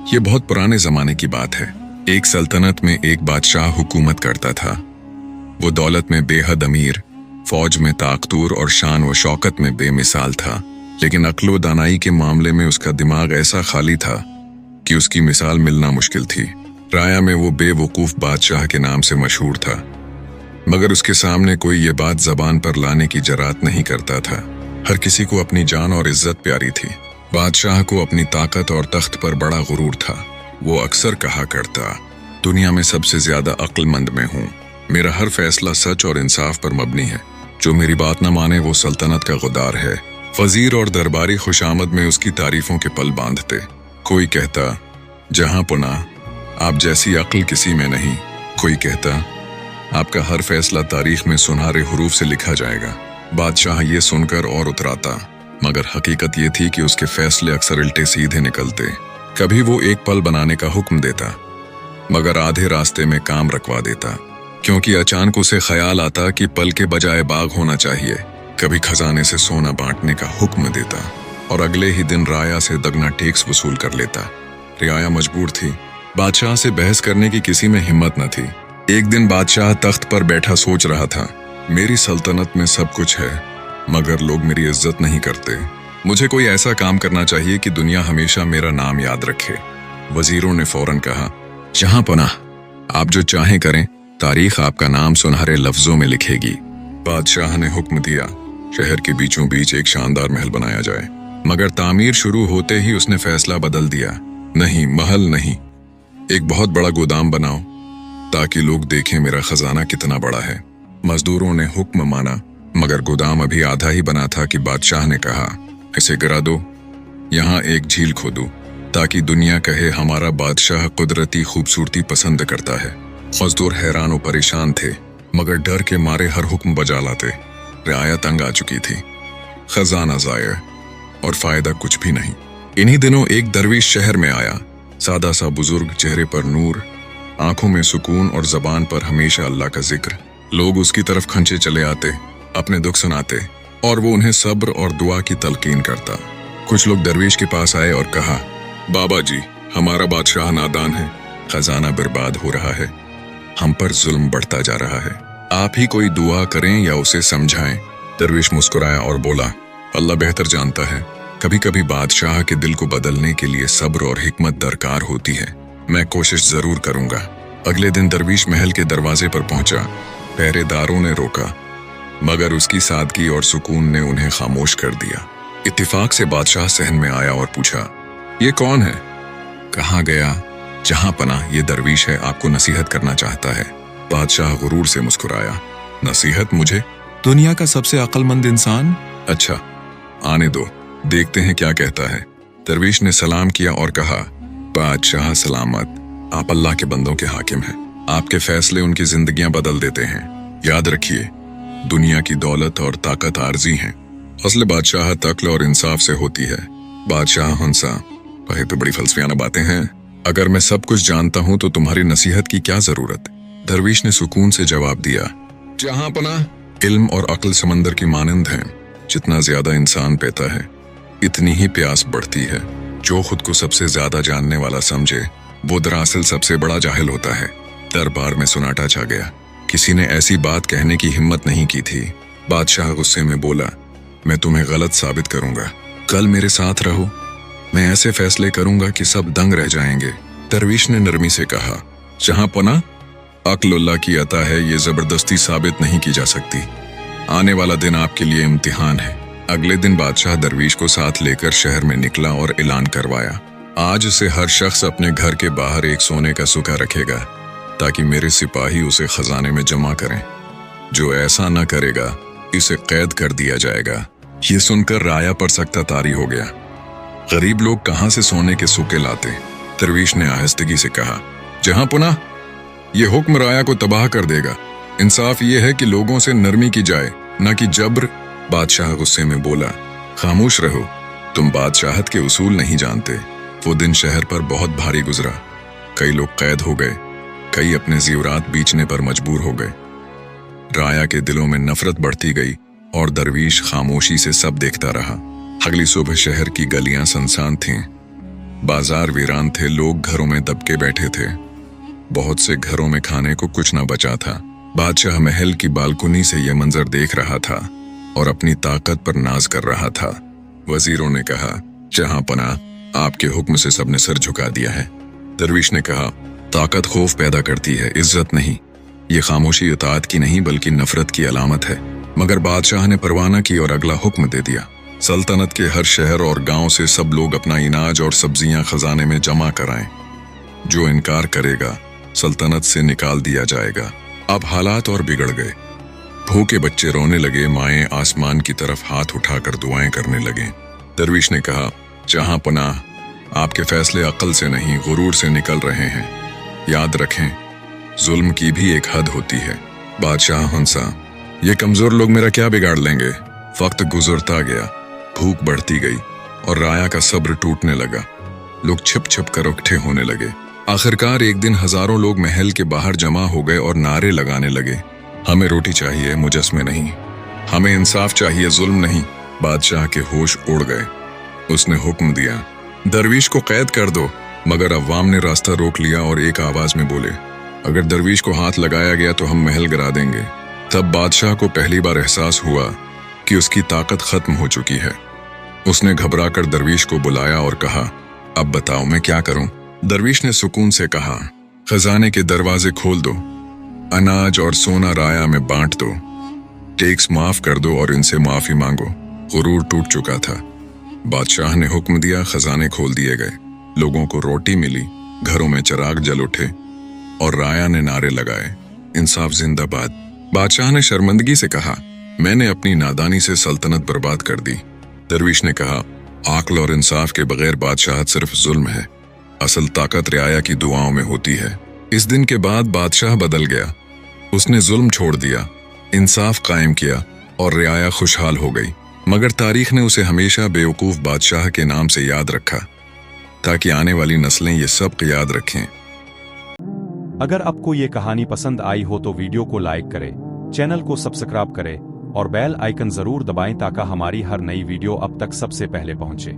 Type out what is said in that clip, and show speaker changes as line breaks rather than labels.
ये बहुत पुराने जमाने की बात है। एक सल्तनत में एक बादशाह हुकूमत करता था। वो दौलत में बेहद अमीर, फौज में ताकतूर और शान व शौकत में बेमिसाल था। लेकिन अक्ल व दानाई के मामले में उसका दिमाग ऐसा खाली था कि उसकी मिसाल मिलना मुश्किल थी। राया में वो बेवकूफ बादशाह के नाम से मशहूर था, मगर उसके सामने कोई ये बात जबान पर लाने की जरात नहीं करता था। हर किसी को अपनी जान और इज्जत प्यारी थी। बादशाह को अपनी ताकत और तख्त पर बड़ा गुरूर था। वो अक्सर कहा करता, दुनिया में सबसे ज्यादा अक्लमंद मैं हूँ। मेरा हर फैसला सच और इंसाफ पर मबनी है। जो मेरी बात न माने वो सल्तनत का गुदार है। वजीर और दरबारी खुशामद में उसकी तारीफों के पल बांधते। कोई कहता, जहां पुना आप जैसी अक्ल किसी में नहीं। कोई कहता, आपका हर फैसला तारीख में सुनहरे हुरूफ से लिखा जाएगा। बादशाह ये सुनकर और उतराता, मगर हकीकत ये थी कि उसके फैसले अक्सर उल्टे सीधे निकलते। कभी वो एक पल बनाने का हुक्म देता, मगर आधे रास्ते में काम रखवा देता, क्योंकि अचानक उसे ख्याल आता कि पल के बजाय बाग होना चाहिए। कभी खजाने से सोना बांटने का हुक्म देता और अगले ही दिन राया से दगना टैक्स वसूल कर लेता। रियाया मजबूर थी। बादशाह से बहस करने की किसी में हिम्मत न थी। एक दिन बादशाह तख्त पर बैठा सोच रहा था, मेरी सल्तनत में सब कुछ है, मगर लोग मेरी इज्जत नहीं करते। मुझे कोई ऐसा काम करना चाहिए कि दुनिया हमेशा मेरा नाम याद रखे। वजीरों ने फौरन कहा, जहां पनाह आप जो चाहें करें, तारीख आपका नाम सुनहरे लफ्जों में लिखेगी। बादशाह ने हुक्म दिया, शहर के बीचों बीच एक शानदार महल बनाया जाए। मगर तामीर शुरू होते ही उसने फैसला बदल दिया, नहीं, महल नहीं, एक बहुत बड़ा गोदाम बनाओ ताकि लोग देखें मेरा खजाना कितना बड़ा है। मजदूरों ने हुक्म माना, मगर गोदाम अभी आधा ही बना था कि बादशाह ने कहा, इसे गिरा दो, यहाँ एक झील खोदो ताकि दुनिया कहे हमारा बादशाह कुदरती खूबसूरती पसंद करता है। मजदूर हैरान और परेशान थे, मगर डर के मारे हर हुक्म बजा लाते। रियाया तंग आ चुकी थी। खजाना ज़ाया और फायदा कुछ भी नहीं। इन्हीं दिनों एक दरवीश शहर में आया। सादा सा बुजुर्ग, चेहरे पर नूर, आंखों में सुकून और जबान पर हमेशा अल्लाह का जिक्र। लोग उसकी तरफ खंचे चले आते, अपने दुख सुनाते और वो उन्हें सब्र और दुआ की तलकीन करता। कुछ लोग दरवेश के पास आए और कहा, बाबा जी, हमारा बादशाह नादान है, खजाना बर्बाद हो रहा है, हम पर जुल्म बढ़ता जा रहा है, आप ही कोई दुआ करें या उसे समझाएं। दरवेश मुस्कुराया और बोला, अल्लाह बेहतर जानता है। कभी कभी बादशाह के दिल को बदलने के लिए सब्र और हिकमत दरकार होती है। मैं कोशिश जरूर करूंगा। अगले दिन दरवीश महल के दरवाजे पर पहुंचा। पहरेदारों ने रोका, मगर उसकी सादगी और सुकून ने उन्हें खामोश कर दिया। इत्तेफाक से बादशाह सहन में आया और पूछा, ये कौन है? कहाँ गया? जहां पनाह ये दरवीश है, आपको नसीहत करना चाहता है। बादशाह गुरूर से मुस्कुराया, नसीहत मुझे? दुनिया का सबसे अक्लमंद इंसान? अच्छा, आने दो, देखते हैं क्या कहता है। दरवीश ने सलाम किया और कहा, बादशाह सलामत, आप अल्लाह के बंदों के हाकिम हैं। आपके फैसले उनकी जिंदगियां बदल देते हैं। याद रखिए, दुनिया की दौलत और ताकत आर्जी हैं, असल बादशाह अक्ल और इंसाफ से होती है। बादशाह हंसा, भाई तो बड़ी फलसफियाना बातें हैं। अगर मैं सब कुछ जानता हूं तो तुम्हारी नसीहत की क्या जरूरत? दरवीश ने सुकून से जवाब दिया, जहां पनाह, इल्म और अक्ल समंदर की मानंद हैं। जितना ज्यादा इंसान पीता है, इतनी ही प्यास बढ़ती है। जो खुद को सबसे ज्यादा जानने वाला समझे, वो दरअसल सबसे बड़ा जाहिल होता है। दरबार में सुनाटा छा गया। किसी ने ऐसी बात कहने की हिम्मत नहीं की थी। बादशाह गुस्से में बोला, मैं तुम्हें गलत साबित करूंगा। कल मेरे साथ रहो, मैं ऐसे फैसले करूंगा कि सब दंग रह जाएंगे। दरवीश ने नरमी से कहा, जहां पना, अक्ल की अता है, ये जबरदस्ती साबित नहीं की जा सकती। आने वाला दिन आपके लिए इम्तिहान है। अगले दिन बादशाह दरवीश को साथ लेकर शहर में निकला और ऐलान करवाया, आज से हर शख्स अपने घर के बाहर एक सोने का सुखा रखेगा ताकि मेरे सिपाही उसे खजाने में जमा करें। जो ऐसा न करेगा, इसे कैद कर दिया जाएगा। ये सुनकर राया पर सख्ता तारी हो गया। गरीब लोग कहां से सोने के सूखे लाते? दरवीश ने आहिस्तगी से कहा, जहां पुनः ये हुक्म राया को तबाह कर देगा। इंसाफ ये है कि लोगों से नरमी की जाए, न कि जब्र। बादशाह गुस्से में बोला, खामोश रहो, तुम बादशाहत के उसूल नहीं जानते। वो दिन शहर पर बहुत भारी गुजरा। कई लोग कैद हो गए, कई अपने जीवरात बेचने पर मजबूर हो गए। राया के दिलों में नफरत बढ़ती गई और दरवीश खामोशी से सब देखता रहा। अगली सुबह शहर की गलियां सुनसान थीं। बाजार वीरान थे, लोग घरों में दबके बैठे थे। बहुत से घरों में खाने को कुछ न बचा था। बादशाह महल की बालकनी से यह मंजर देख रहा था और अपनी ताकत पर नाज कर रहा था। वजीरों ने कहा, जहां पनाह, आपके हुक्म से सबने सर झुका दिया है। दरवीश ने कहा, ताकत खौफ पैदा करती है, इज्जत नहीं। ये खामोशी इताअत की नहीं बल्कि नफरत की अलामत है। मगर बादशाह ने परवाह न की और अगला हुक्म दे दिया। सल्तनत के हर शहर और गांव से सब लोग अपना इनाज और सब्जियां खजाने में जमा कराएं। जो इनकार करेगा सल्तनत से निकाल दिया जाएगा। अब हालात और बिगड़ गए। भूखे बच्चे रोने लगे, माएं आसमान की तरफ हाथ उठाकर दुआएं करने लगे। दरवीश ने कहा, जहां पनाह, आपके फैसले अक्ल से नहीं गुरूर से निकल रहे हैं। याद रखें, जुल्म की भी एक हद होती है। बादशाह हंसा, ये कमजोर लोग मेरा क्या बिगाड़ लेंगे। वक्त गुजरता गया, भूख बढ़ती गई और राया का सब्र टूटने लगा। लोग छिप छिप कर इकट्ठे होने लगे। आखिरकार एक दिन हजारों लोग महल के बाहर जमा हो गए और नारे लगाने लगे, हमें रोटी चाहिए, मुजस्मे नहीं। हमें इंसाफ चाहिए, जुल्म नहीं। बादशाह के होश उड़ गए। उसने हुक्म दिया, दरवीश को कैद कर दो। मगर अवाम ने रास्ता रोक लिया और एक आवाज में बोले, अगर दरवीश को हाथ लगाया गया तो हम महल गिरा देंगे। तब बादशाह को पहली बार एहसास हुआ कि उसकी ताकत खत्म हो चुकी है। उसने घबराकर दरवीश को बुलाया और कहा, अब बताओ मैं क्या करूं। दरवीश ने सुकून से कहा, खजाने के दरवाजे खोल दो, अनाज और सोना राया में बांट दो, टैक्स माफ कर दो और इनसे माफी मांगो। गुरूर टूट चुका था। बादशाह ने हुक्म दिया, खजाने खोल दिए गए। लोगों को रोटी मिली, घरों में चिराग जल उठे और राया ने नारे लगाए, इंसाफ जिंदाबाद। बादशाह ने शर्मिंदगी से कहा, मैंने अपनी नादानी से सल्तनत बर्बाद कर दी। दरवीश ने कहा, आक्ल और इंसाफ के बगैर बादशाहत सिर्फ जुल्म है। असल ताकत रियाया की दुआओं में होती है। इस दिन के बाद बादशाह बदल गया। उसने जुल्म छोड़ दिया, इंसाफ कायम किया और रियाया खुशहाल हो गई। मगर तारीख ने उसे हमेशा बेवकूफ बादशाह के नाम से याद रखा, ताकि आने वाली नस्लें ये सब याद रखें।
अगर आपको ये कहानी पसंद आई हो तो वीडियो को लाइक करें, चैनल को सब्सक्राइब करें और बेल आइकन जरूर दबाएं ताकि हमारी हर नई वीडियो अब तक सबसे पहले पहुंचे।